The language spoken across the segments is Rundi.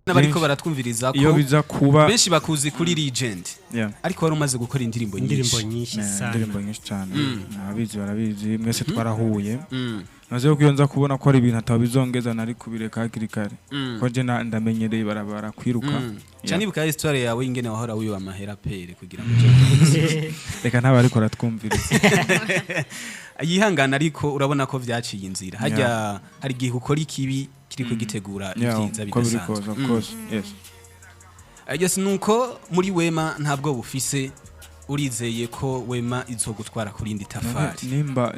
n'abariko baratwumviriza ko iyo biza kuba benshi bakuzi kuri legend ariko wari umaze gukora indirimbo nyinshi cyane ababizi barabizi mwese twarahuye nazo ko yonza kubona ko ari ibintu atabizongeza nari kubireka hakiri kare ko je ndamenyereye barabara kwiruka cyane ibuka histoire yawe ingene wahora wiyo amahera pere kugira ngo reka ntabari ko ratwumviriza yihangana ariko urabona ko vyaciye inzira hajya hari gihe ukora ikibi kiriko gitegura ibyiza bidasanzwe yes nuko muri Wema ntabwo bufise urizeye ko Wema izogutwara kuri indi tafari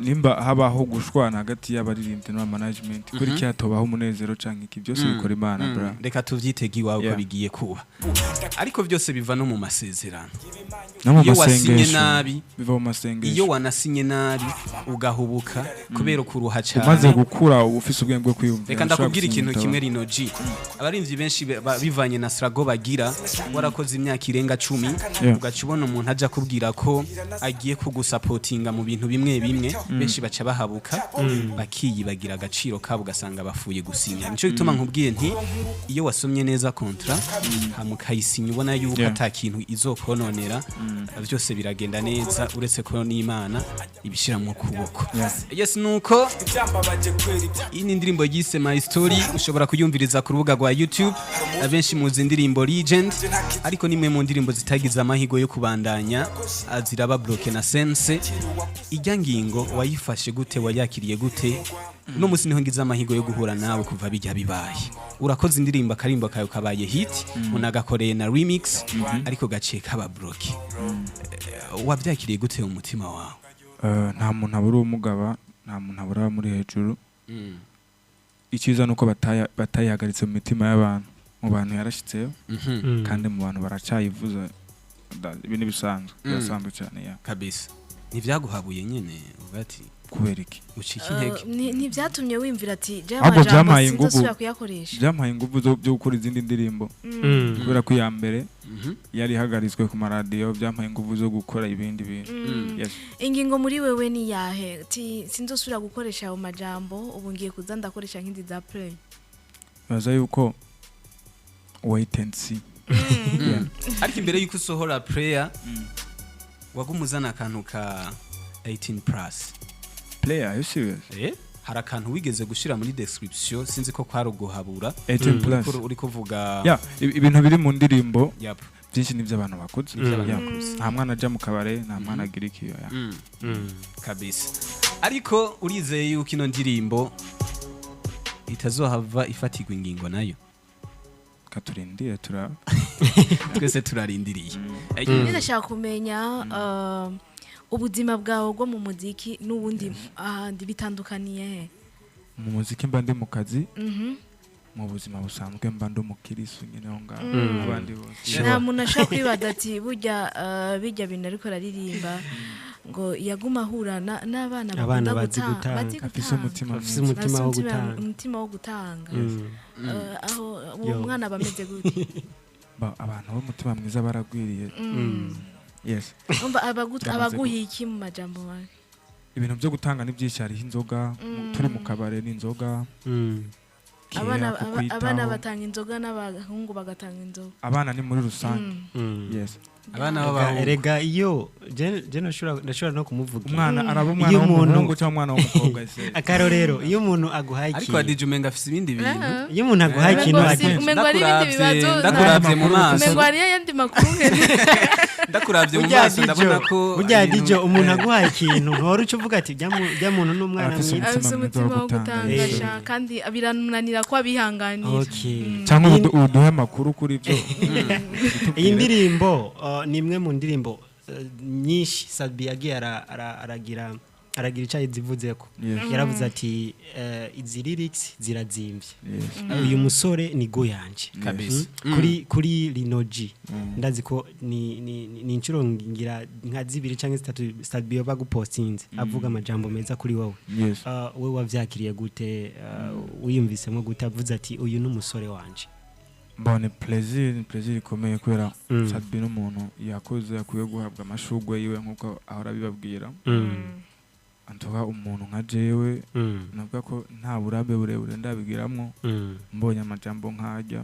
nimba habaho gushwana hagati y'abaririmbyi na management kuri cyatobaho umunezero canke iki byose bikora Imana bra reka tuvyitege iwawe ko bigiye kuba ariko byose biva no mu masezerano iyo wasinye nabi biva mu masengesho iyo wanasinye nabi ugahubuka kubera kuruha cyane umaze gukura ufise ubwenge bwo kwiyumvira reka ndakubwira ikintu kimwe Lino G abarimvyi benshi bivanye na strago bagira warakoze imyaka irenga 10 ugacibona umuntu aja kubwira ko agiye kugusupportinga mu bintu bimwe bimwe benshi baca bahabuka bakiyibagira agaciro kabo gasanga bafuye gusinya nico gituma nkubwiye nti iyo wasomye neza contrat hamukayisinya ubona yuko atakintu izokononera byose biragenda neza uretse ko n'Imana ibishira mu kuboko yes nuko ini ndirimbo yise My Story ushobora kuyumviriza ku rubuga rwa YouTube abenshi muzi indirimbo Legend ariko nimwe mu ndirimbo zitagize amahigo yo kubandanya aziraba bloke na CNC ijya ngingo wayifashe gute wayakiriye gute no musi niho ngize amahigo yo guhura nawe kuva bijya bibaye urakoze indirimbo karimbo kayo kabaye hit unagakoreye na remix ariko gaciye kaba bloke wavyakiriye gute umutima wawe nta muntu abura umugaba nta muntu abura muri hejuru iciza nuko batayihagaritse mu mitima y'abantu mu bantu yarashitseyo kandi mu bantu baracayivuza ibintu bisanzwe birasanzwe cyane kabisa nivyaguhabuye nyene ugati kubera iki ucika intege ntivyatumye wimvira ati ahubwo byamaye ingufu kuyakoresha byamaye ingufu zo gukora izindi ndirimbo kubera ko ya mbere yari hagaritswe ku maradiyo byamaye ingufu zo gukora ibindi bintu ingingo muri wewe ni yahe sinzosubira gukoresha ayo majambo ubu ngiye kuza ndakoresha nk'indi za play baza yuko wait and see ariko imbere yuko usohora prayer wagumuzana akantu ka 18+ player you serious hari akantu wigeze gushira muri description sinzi ko kwari uguhabura 18+ uri kuvuga ibintu biri mu ndirimbo byinshi nivyo abantu bakuze nta mwana aja mu kabare nta mwana agira ikiyo kabisa ariko urizeye yuko ino ndirimbo itazohava ifatirwa ingingo nayo katurindire twese turarindiriye ndashaka kumenya ubuzima bwawe bwo mu muziki n'ubundi ahandi bitandukaniye mu muziki mba ndi mu kazi mu buzima busanzwe mba ndi umukirisu nyine aho ngaho abandi bose nta muntu ashaka kwibaza ati bijya bintu ariko araririmba ngo yaguma ahura n'abana bazi gutanga afise umutima wo gutanga aho uwo mwana bameze gute abantu b'umutima mwiza baragwiriye yes abaguhiye iki mu majambo mabi ibintu byo gutanga ni byinshi hariho inzoga turi mu kabare n'inzoga abana batanga inzoga n'abahungu bagatanga inzoga abana ni muri rusange yes abana b'abahungu erega iyo je nashobora no kumuvuga umwana araba umwana w'umuhungu cyangwa umwana w'umukobwa se akarorero iyo umuntu aguhaye ariko adije umenga afise ibindi bintu iyo umuntu aguhaye ikintu ndakuravye mu maso umengo ari yandi makuru ndakuravye mu maso ndabona ko burya dije umuntu aguhaye ikintu ntore uca uvuga ati bya muntu n'umwana mwiza afise umutima wo gutangasha kandi biranunanira ko abihanganiye cyangwa uduhe amakuru kuri byo iyi ndirimbo ni imwe mu ndirimbo nyinshi Sabi yagiye aragira icyayi zivuzeko yaravuze ati izi lyrics zirazimvye uyu musore ni go yanje kabisa kuri Lino G ndazi ko ni incuro ngira nka 2 canke 3 Sabi yo bagupostinze avuga amajambo meza kuri wowe wewe wavyakiriye gute wiyumvisemo gute avuze ati uyu n'umusore wanje mbone plaisir ikomeye kwera Sabi n'umuntu yakoze akuye guhabwa amashugwe yiwe nkuko ahora bibabwira antuka umuntu nka jewe navuga ko nta burambe burebure ndabigiramwo mbonye amajambo nkajya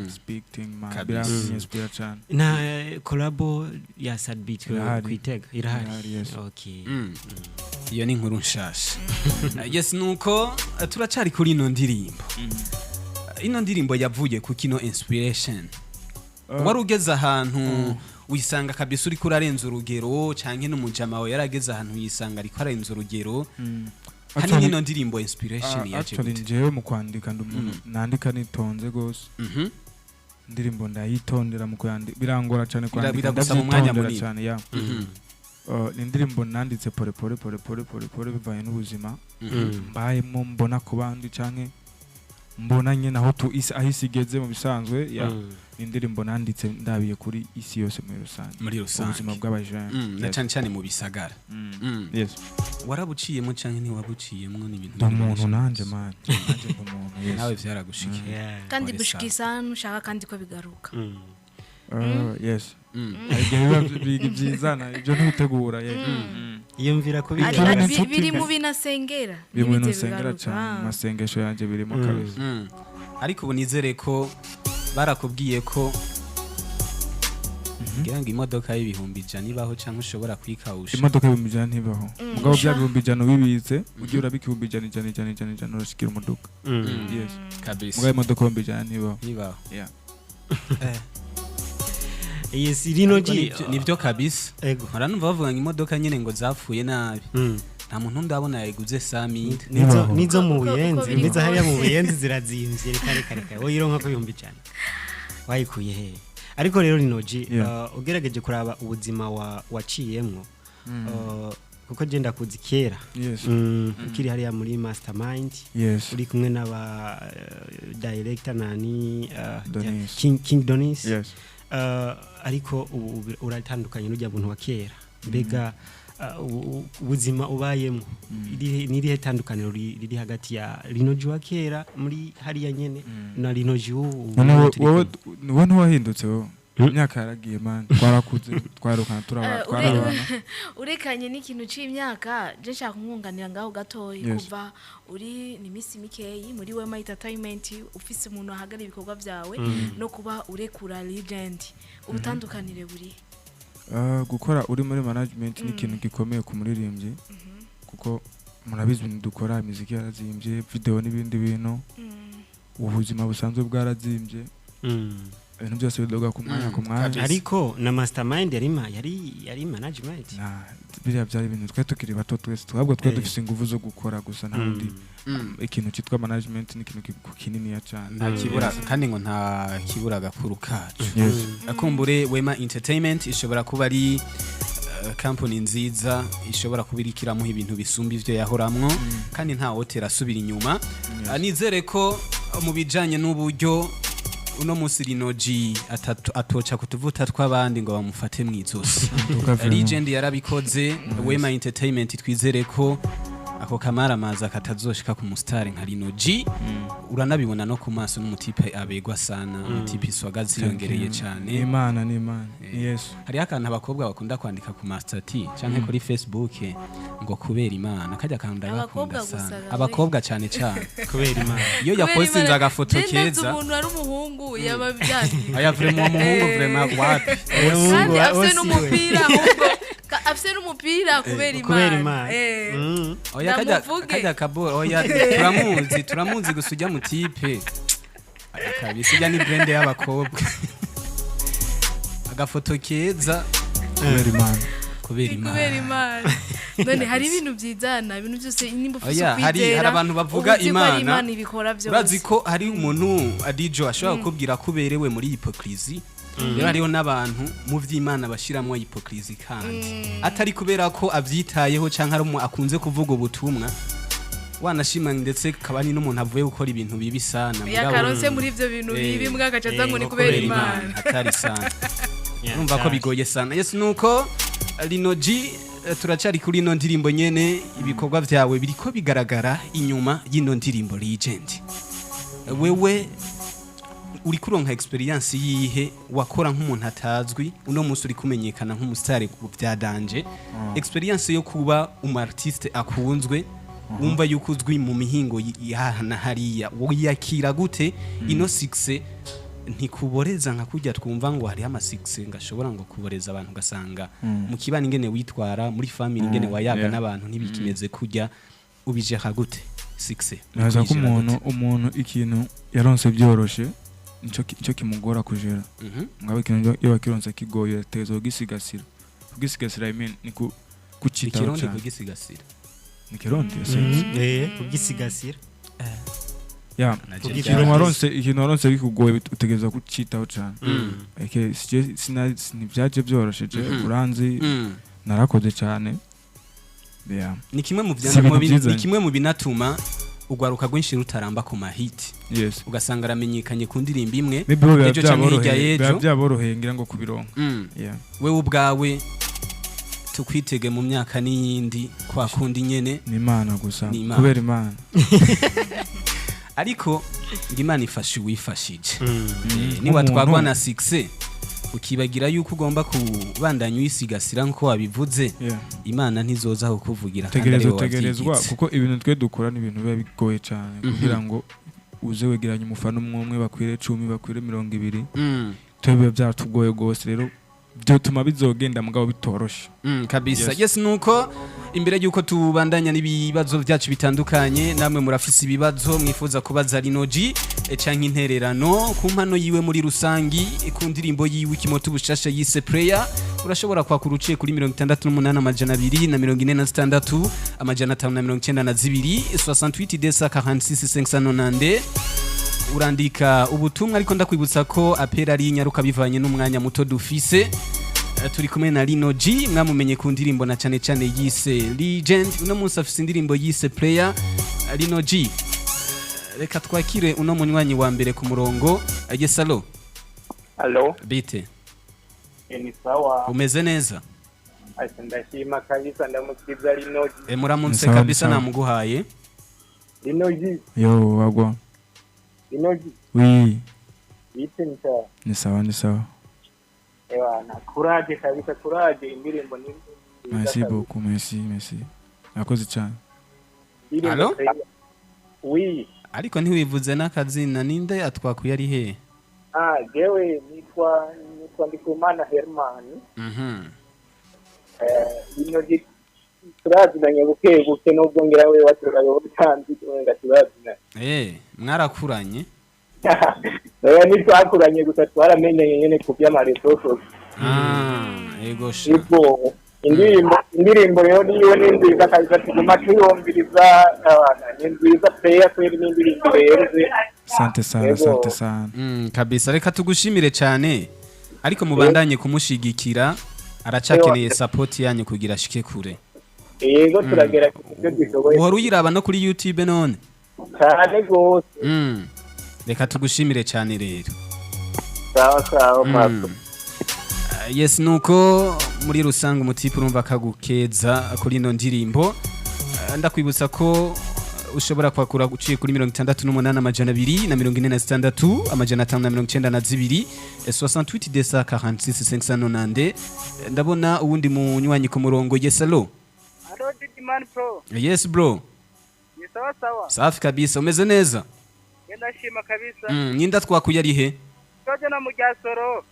speaking my biramye inspire cyane na collabo ya sad beat kwitega irahari okay iyo ni inkuru nshasha yes nuko turacari kuri ino ndirimbo ino ndirimbo yavuye ku kino inspiration wari ugeze ahantu wisanga kabisa uri kurarenza urugero canke n'umujama wawe yarageze ahantu yisanga ari kwarenza urugero hani ino ndirimbo inspiration yaje actually njewe mu kwandika ndumuntu nandika nitonze gose ndirimbo ndayitondera mu kwandika birangora cyane kwandika ndagusaba umwanya munini cyane ya indirimbo nanditse pore bivanye n'ubuzima mbayemo mbona ku bandi canke mbona nyene aho aho isigeze mu bisanzwe ya indirimbo nanditse ndabiye kuri isi yose muri rusange ubuzima bw'abajene na cyane mu bisagara yes warabuciyemo canke ntiwabuciyemo n'ibintu umuntu nanje umuntu nawe vyaragushikiye kandi gushikisa nushaka kandi ko bigaruka yes biga byizana ibyo ntutegura yumvira ko biri mu binasengera cyane masengesho yanje birimo kabisa ariko ubu nizere ko barakubwiye ko ngira ngo imodoka y'ibihumbi ijana ibaho cyangwa ushobora kwikawusha imodoka y'ibihumbi ijana ntibaho mugabo bya bihumbi ijana ubibitse ugiye urabika ibihumbi ijana urashikira umuduga yes kabisa mugabo imodoka y'ibihumbi ijana ntibaho yeah yes Lino G nivyo kabisa baranumva bavuga ngo imodoka nyene ngo zapfuye nabi nta muntu ndabona yayiguze 100 nizo mu buyenzi nizo hariya mu buyenzi zirazimvye reka oyironka ko yumbi cyane wayikuye he ariko rero Lino G ugerageje kuraba ubuzima waciyemwo kuko genda kuzi kera ukiri hariya muri mastermind uri kumwe n'aba director nani King Donis ariko uratandukanye n'ujya buntu wa kera mbega ubuzima ubayemo nirihe tandukaniro riri hagati ya Lino G wa kera muri hariya nyene na Lino G wowe ntiwahindutse wowe imyaka yaragiye man twarakuze twarukana turabana urekanye n'ikintu c'imyaka je nshaka kumwunganira ngaho gatoyi kuva uri ni misi mikeyi muri we my entertainment ufise umuntu ahagara ibikorwa byawe no kuba urekura legend ubutandukanire buri gukora uri muri management ni ikintu gikomeye ku muririmbyi kuko murabizi ibintu dukora imiziki yarazimbye video n'ibindi bintu ubuzima busanzwe bwarazimbye ibintu byose bidoga ku mwanya ariko na mastermind yari management biriya byari ibintu twe tukiri bato twese twabwo twe dufise ingufu zo gukora gusa nta wundi ikintu cyitwa management ni ikintu kinini ya cyane nta kibura kandi ngo nta kibura gakuru kacu akumbure Wema Entertainment ishobora kuba ari company nziza ishobora kubirikiramo ibintu bisumba ivyo yahoramwo kandi nta hotera asubira inyuma nizere ko mu bijanye n'uburyo uno musi Lino G atoca kutuvuta tw'abandi ngo bamufate mwizosi legend yarabikoze Wema Entertainment twizere ko ako kamara maza katazoshika ku mustari nka Lino G uranabibona no ku maso n'umutipe abegwa sana umutipe swagazi yongereye cyane Imana yes hari akana abakobwa bakunda kwandika ku mastati canke kuri Facebook ngo kubera Imana kajya kanda bakunda sana abakobwa cyane kubera Imana iyo yapostinze agafoto keza umuntu ari umuhungu yababyanye aya vraiment umuhungu vraiment wapi kandi afite n'umupira ahubwo afite n'umupira kubera Imana oya kajya kaboro oya turamuzi gusa ujya mu tipe kabisa ijya ni brand y'abakobwa agafoto keza kubera Imana none hari ibintu byizana ibintu byose nimba ufite kwizera hari abantu bavuga Imana urazi ko hari umuntu adijo ashobora kukubwira kuberewe muri hypocrisy rero hariho n'abantu mu vy'Imana bashiramwo hypocrisy kandi atari kubera ko avyitayeho canke ari akunze kuvuga ubutumwa wanashima ndetse kabani n'umuntu avuye gukora ibintu bibi sana yakaronse muri ivyo bintu bibi mwagacaza ngo ni kubera Imana atari sana urumva ko bigoye sana yes nuko Lino G turacari kuri ino ndirimbo nyene ibikorwa vyawe biriko bigaragara inyuma y'ino ndirimbo legend wewe uri kuronka experience yihe wakora nk'umuntu atazwi uno munsi uri kumenyekana nk'umusitari bya danje experience yo kuba artiste akunzwe wumva yuko uzwi mu mihingo yahana hariya wiyakira gute ino success ntikuboreza nka kujya twumva ngo hari ama success ngashobora ngo kuboreza abantu gasanga mu kibana ingene witwara muri family ingene wayaga n'abantu ntibikimeze kujya ubije gute success naza ko umuntu ikintu yaronse byoroshe nicyo kimugora kujera ngabe ikintu iyo bakironse kigoye tezo gisigasira I mean ni kucita ikirundi kugisigasira nikirundi kugisigasira ikintu waronse bikugoye utegereza kucitaho cyane ntibyaje byoroshye uranzi narakoze cyane ni kimwe mu binatuma ugwaruka gwinshi rutaramba ku mahiti ugasanga aramenyekanye ku ndirimbo imwe ejo cyangwa hirya y'ejo byaboroheye ngira ngo kubironka wewe ubwawe tukwitege mu myaka n'iyindi kwa kundi nyene ni Imana gusa kubera Imana ariko Imana ifashe wifashije ni watwagwa na success ukibagira yuko ugomba kubandanya uyisigasira nko wabivuze Imana ntizoza aho kuvugira tegerezwa kuko ibintu twe dukora ni ibintu biba bigoye cyane kugira ngo uze wegeranye umufana umwe bakwire 10 bakwire 20 twebwe byatugoye gose rero byo tuma bizogenda mugabo bitoroshe kabisa yes nuko imbere yuko tubandanya n'ibibazo byacu bitandukanye namwe murafise ibibazo mwifuza kubaza Lino G canke intererano ku mpano yiwe muri rusangi ku ndirimbo yiwe ikimoto bushasha yise prayer urashobora kwakura uciye kuri 68 246 592 urandika ubutumwa ariko ndakwibutsa ko apera ari nyaruka bivanye n'umwanya muto dufise turi kumwe na Lino G mwamumenye ku ndirimbo na cyane cyane yise Legend uno munsi afise indirimbo yise Prayer Lino G reka twakire uno munywanyi wa mbere ku murongo yes allo bite ni sawa umeze neza ndashima kabisa ndamukiza Lino G muramutse kabisa namuguhaye Lino G yo wagwa Lino G oui bite ni sawa ewa na courage kabisa courage indirimbo ni merci beaucoup merci nakoze cyane allo oui ariko ntiwivuze n'akazina ninde atwakuye ari he jewe nitwa Ndikumana Herman Lino G turaziranye buke nubwo ngira we waturayo utanzi wenga turaziranye mwarakuranye ni twakuranye gusa twaramenye nyene ku by'amaresources ego indirimbo rero niyo ni nziza kabisa tuguma tuyumviriza ni nziza prayer kweri n'indirimbo rero sante sana kabisa reka tugushimire cyane ariko mubandanye kumushigikira aracakeneye support yanyu kugira ashike kure yego turagera kubyo dushoboye uhora uyiraba no kuri YouTube none cyane gose reka tugushimire cyane rero sawa maso yes nuko muri rusange umutipe urumva akagukeza kuri ino ndirimbo ndakwibutsa ko ushobora kwakura uciye kuri 68 246 592 ndabona uwundi munywanyi ku murongo yes allo yes bro sawa safi kabisa umeze neza ndashima kabisa nyinda twakuye ari he Toje na mujyasoro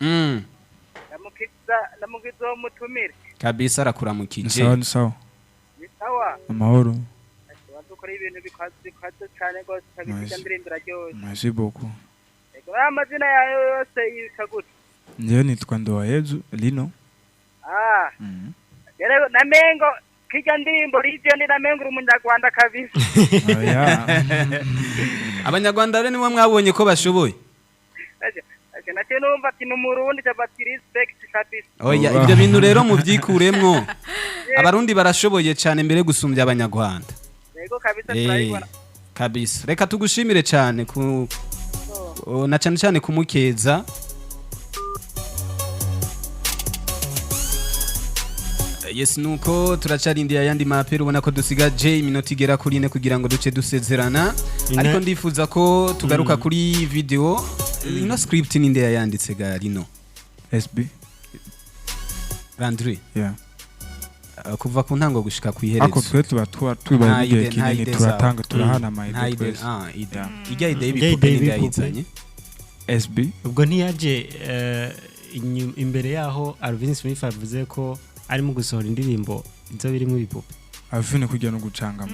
ndamukiza umutumire kabisa arakuramukije sawa sawa amahoro dukora ibintu bikaze cyane gose kabisa ndirimbo rajyo merci beaucoup amazina yayo yose yikagute Nje nitwa Ndowayezu Lino. Yero namengo kija ndimbo Legend namengo umunyarwanda kabisa. Abanyarwanda rero nimwe mwabonye ko bashoboye. Nacyo numva ati n'umurundi cyabati respect kabisa. Oya ibyo bintu rero muvyikuremwo. Abarundi barashoboye cyane mbere gusumbya abanyarwanda. Yego kabisa turayibona. Kabisa. Reka tugushimire cyane ku na cyane cyane kumukeza. Yes nuko turacarindiye ayandi mapero ubona ko dusigaje iminota igera kuri 4 kugira ngo duce dusezerana ariko ndifuza ko tugaruka kuri video ino script ninde yayanditse ga Lino SB Landry yeah kuva ku ntango gushika ku iherezo ako twe tuba igihe kinini turatanga turahana ama ide ijya ide y'ibipupe ninde yayizanye SB ubwo ntiyaje imbere yaho Alvin Smith avuze ko arimo gusohora indirimbo izo birimo ibipupe avune kujya no gucanga mu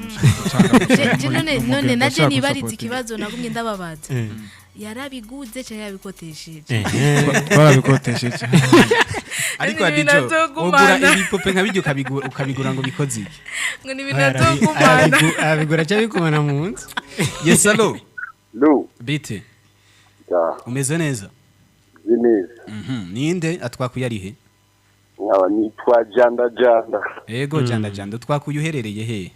none naje nibaritse ikibazo nagumye ndababaza yarabiguze cyangwa yabikotesheje barabikotesheje ariko adijo ugura ibipupe nkabijyo ukabigura ngo bikoze iki ngo ni binatogumana abigura cyo bikumana mu nzu yes allo Lu bite da umeze neza zineza ninde atwakuye arihe nkaba nitwa janda ego janda twakuye uherereye he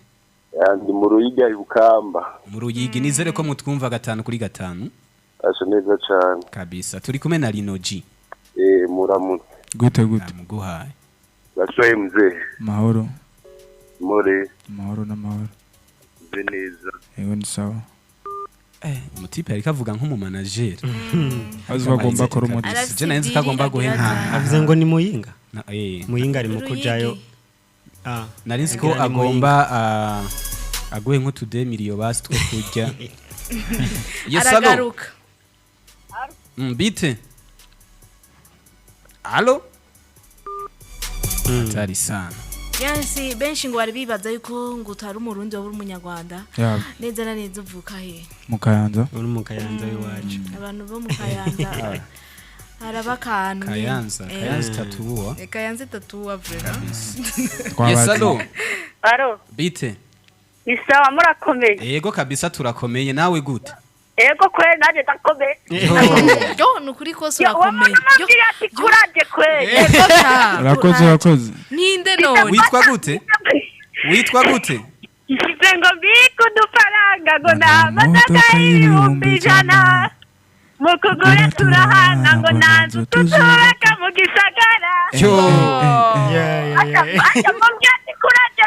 ndi mu Ruyiga ibukamba mu Ruyigi nizere ko mutwumva 5 kuri 5 asho neza cyane kabisa turi kumwe na Lino G muramutse gute muguhaye gashoye mzee mahoro mahoro zineza ego ni sawa umutipe ariko avuga nk'umu manager azi bagomba ko rumudisi je nanzi kagomba guhenka avuze ngo ni muyinga muyinga ari mu kujayo narinzi ko agomba aguhe nk'utude miliyo basi two kurya aragaruka bite allo atari sana yansi benshi ngo bari bibaza yuko ngo utari umurundi waburi umunyarwanda neza na neza uvuka he mu Kayanza uri mu Kayanza iwacu abantu bo mu Kayanza harabakanu Kayanza tatuwa Kayanza tatuwa vrema yes allo bite isawa murakomeye yego kabisa turakomeye nawe gute ego kwe naje takomeye yo nukuri kose urakomeye yo ati kuraje kwe yego cha urakoze ninde none witwa gute Ikizengo biku dufaranga ngo namataka y'ibihumbi ijana mukugura turahana ngo nanzu tuzubaka mu gisagara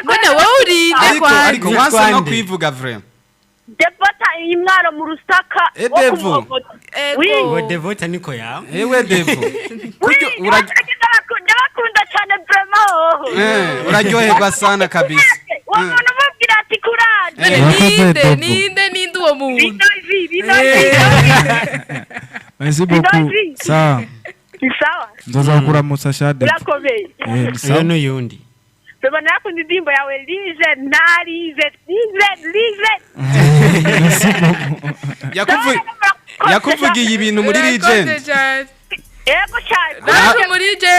Mbona wowe urinde kwanje ariko wansa no kwivuga vraiment Devota imwaro mu rusaka Devo we Devota niko yawe ewe Devo kuryo ndabakunda cyane vraiment uraryoherwa sana kabisa umuntu mubwira ati kuraje ninde uwo muntu merci beaucoup sawa nzoza kuramutsa shade urakomeye iyo n'uyundi Beba nakunda indirimbo yawe lize yakuvugiye ibintu muri legend yego cyane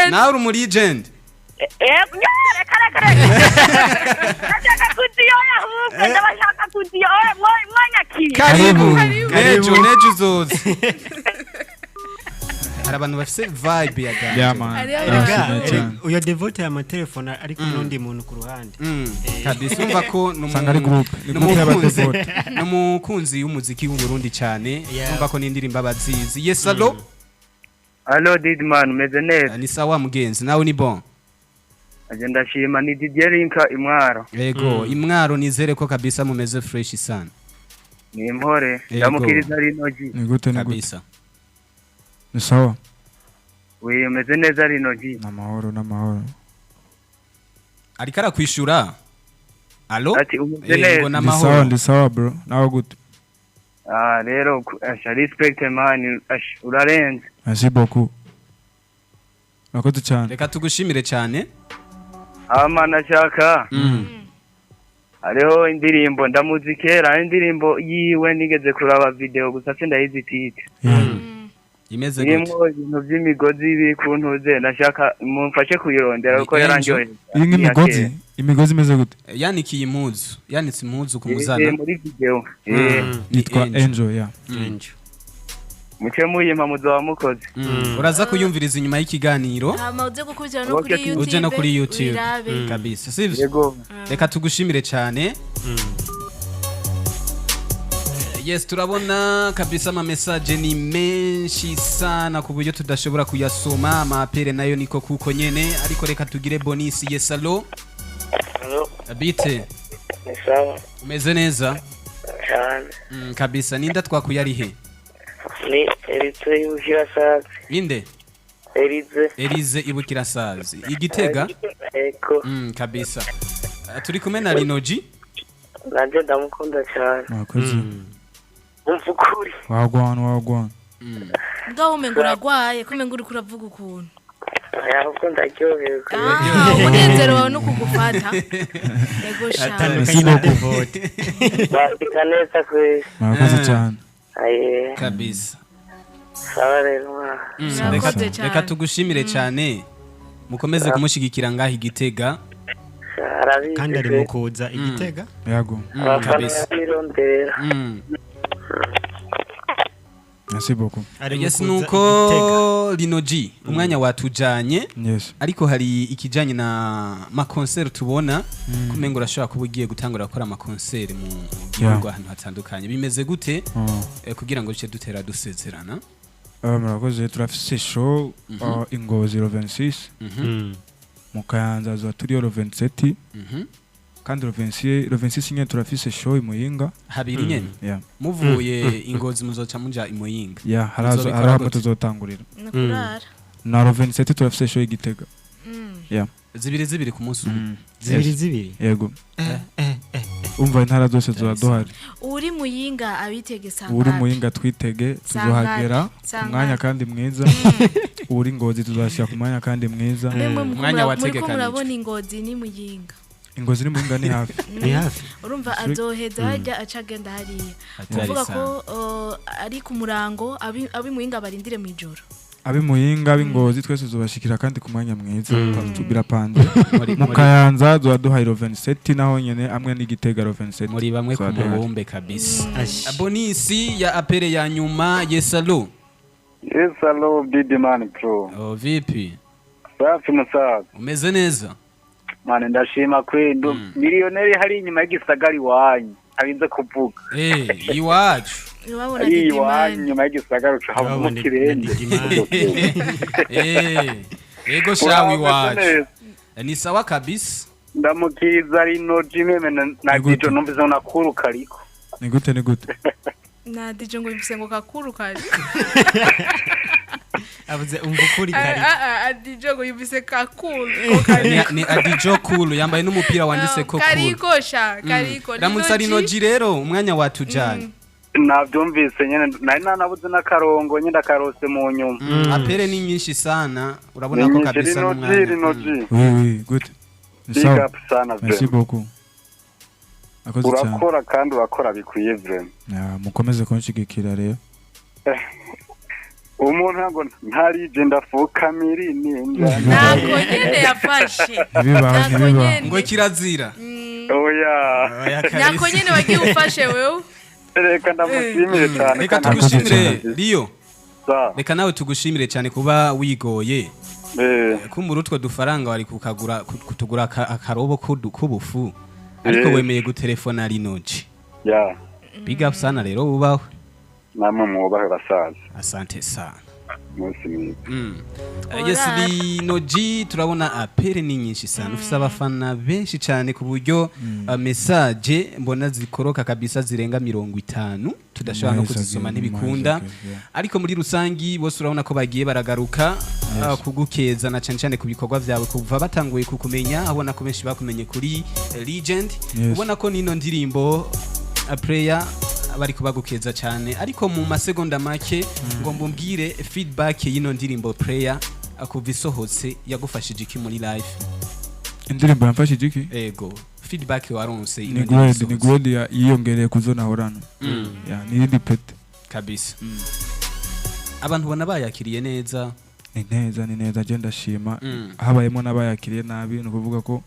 nawe uri muri legend yego kare ndashaka kudiyoya ahubwo ndabashaka kudiyoya mwanyakira karibu nejo uzoza hari abantu bafise vibe ya ganje uyo Devote ya matelefone ariko n'undi muntu ku ruhande kabisa umva ko ari group n'umukunzi w'umuziki w'u Burundi cyane umva ko n'indirimbo abazizi yes allo Didman meze neza ni sawa mugenzi nawe ni bon agenda shima ni Didier Linka imwaro yego imwaro nizere ko kabisa mumeze fresh sana ni impore ndamukiriza Lino G ni gute kabisa ni sawa meze neza Lino G n'amahoro ariko arakwishura allo ati umeze neza ndi sawa bro nawe gute rero respect man urarenze merci beaucoup nakoze cyane reka tugushimire cyane amana shaka hariho indirimbo ndamuzikera indirimbo yiwe nigeze kuraba video gusa sindayizitite imeze gute irimo ibintu by'imigozi biri kuntuze ndashaka mumfashe kuyirondera uko yarangyoye imigozi imeze gute yanitse impuzu ku muzana muri video yitwa Angel muke muyima muzoba mukoze uraza kuyumviriza inyuma y'ikiganiro uje no kuri YouTube kabisa sivyo reka tugushimire cyane yes turabona kabisa ama message ni menshi sana ku buryo tudashobora kuyasoma amapere nayo niko kuko nyene ariko reka tugire bonus yes allo bite sawa umeze neza cyane kabisa ninda twakuyari he ni Erize ibukirasazi. inde Elize ibukirasazi igitega Eko. Kabisa turi kumwe na Lino G Nanje ndamukunda cyane. Mwakoze. Umfukuri. Wagwana. Ngaho umengo uragwaye kumengo uri kuravuga ukuntu. Ahubwo ndaryohewe. Umunezero wawe no kugufata. Yego sha. Atandukanye na devote. Bafika neza kwe. Mwakoze cyane. Aye. kabisa Sawa rero. reka tugushimire cyane mukomeze kumushigikira ngaho igitega kandi ari mukuza igitega Yego. kabisa Merci beaucoup. yes nuko Lino G umwanya watujanye Yes. ariko hari ikijanye na ma concert tubona kumengo urashobora kuba ugiye gutangura gukora ama concert mu gihugu ahantu hatandukanye bimeze gute kugira ngo duce dutera dusezerana Murakoze turafise show Ingozi 26 mu Kayanza zo turi 27 kandi 26 nyene turafise show imuyinga habiri nyene muvuye Ingozi muzoca munja imuyinga haraho tuzotangurira na 27 turafise show igitega zibiri ku munsi zibiri yego umva intara zose zoduhari uri muyinga abitegesa uri muyinga twitege tuzohagera umwanya kandi mwiza uri Ngozi tuzashya ku mwanya kandi mwiza umwanya wategeka murabona Ingozi ni muyinga Ingozi ni muyinga ni hafi urumva azoheza hajya acagenda hariya kuvuga ko ari ku murango abi muyinga barindire mu ijoro abi muyinga b'Ingozi twese tuzobashikira kandi ku mwanya mwiza birapanze mu Kayanza zoduhaye 27 naho nyene amwe n'igitega 27 muri bamwe ku mubumbe kabisa bonisi ya apere ya nyuma yesalo Bidman Pro. Vipi Safi musaza. umeze neza Mane ndashima kwendo milioneri hari inyuma y'igisagari wanyu abinze kuvuga iwacu wabona Didimani inyuma y'igisagari uca hava mu kirende ego shawi iwacu ni sawa kabisa ndamukiza Lino G meme na gijo numvise nakuru kariko ni gute na dijo ngo yimse ngo kakuru kari avuze umvukuri kari adijo ngo yimse kakuru ni adijo cool yambaye n'umupira wanditse ko kariko sha kariko ramutsa Lino G rero umwanya watujanye navyumvise nyene nari nanabuze n'akarongo nyenda karose mu nyuma apere ni nyinshi sana urabona ko kabisa n'umwanya Lino G oui good big up sana merci beaucoup urakora kandi urakora bikwiye vraiment mukomeze kunshigikira rero umuntu ngo ntarije ndafukamiri nako nyene yafashe ngo kirazira oya nako nyene wagiye ufashe wewe reka ndamushimire cyane reka tugushimire Rio reka nawe tugushimire cyane kuba wigoye kumbura utwo dufaranga wari kutugura akarobo k'ubufu ariko wemeye gutelefona Lino G big up sana rero ubaho namwe mwubahe basaza asante sana Yes Lino G turabona apere ni nyinshi sana ufise abafana benshi cyane ku buryo message mbona zikoroka kabisa zirenga 50 tudashobora no kuzisoma ntibikunda ariko muri rusangi bose urabona ko bagiye baragaruka kugukeza na cyane ku bikorwa byawe kuva batanguye kukumenya abona ko benshi bakumenye kuri Legend ubona ko nino ndirimbo a prayer bari kubagukeza cyane ariko mu masegonda make ngo mbumbwire feedback y'ino ndirimbo prayer akuva isohotse yagufashije iki muri live indirimbo yamfashije iki ego feedback waronse ni good yiyongereye kuzona horana ni dipete kabisa abantu bona bayakiriye neza ni neza je ndashima habayemo nabayakiriye nabi no kuvuga ko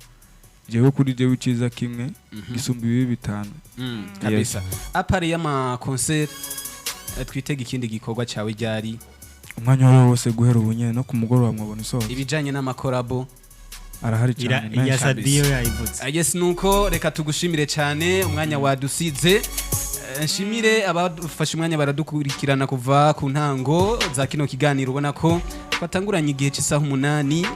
jewe kuri jewe ciza kimwe gisumba ibi bitanu kabisa apare y'ama concert twitega ikindi gikorwa cyawe ryari umwanya wose guhera ubunye no kumugoroba mwabona isohotse ibijanye n'amakorabo arahari cyane ya Sadio yayivutse yes nuko reka tugushimire cyane umwanya wadusize nshimire abafashe umwanya baradukurikirana kuva ku ntango za kino kiganiro ubona ko twatanguranye igihe cy'isaha 8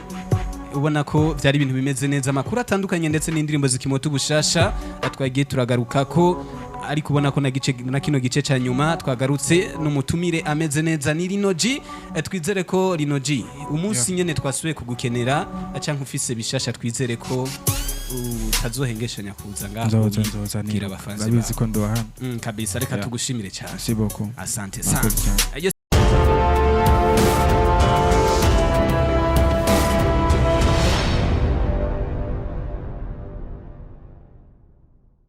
ubona ko byari ibintu bimeze neza amakuru atandukanye ndetse n'indirimbo zikimoto ubushasha twagiye turagaruka ko ariko ubona ko na kino gice ca nyuma twagarutse n'umutumire ameze neza ni Lino G. Twizere ko Lino G umunsi nyene twasuye kugukenera canke ufise bishasha twizere ko utazohengeshanya kuza ngaho nzoza nira abafanzi babizi ko ndo hano kabisa reka tugushimire cyane merci beaucoup asante sana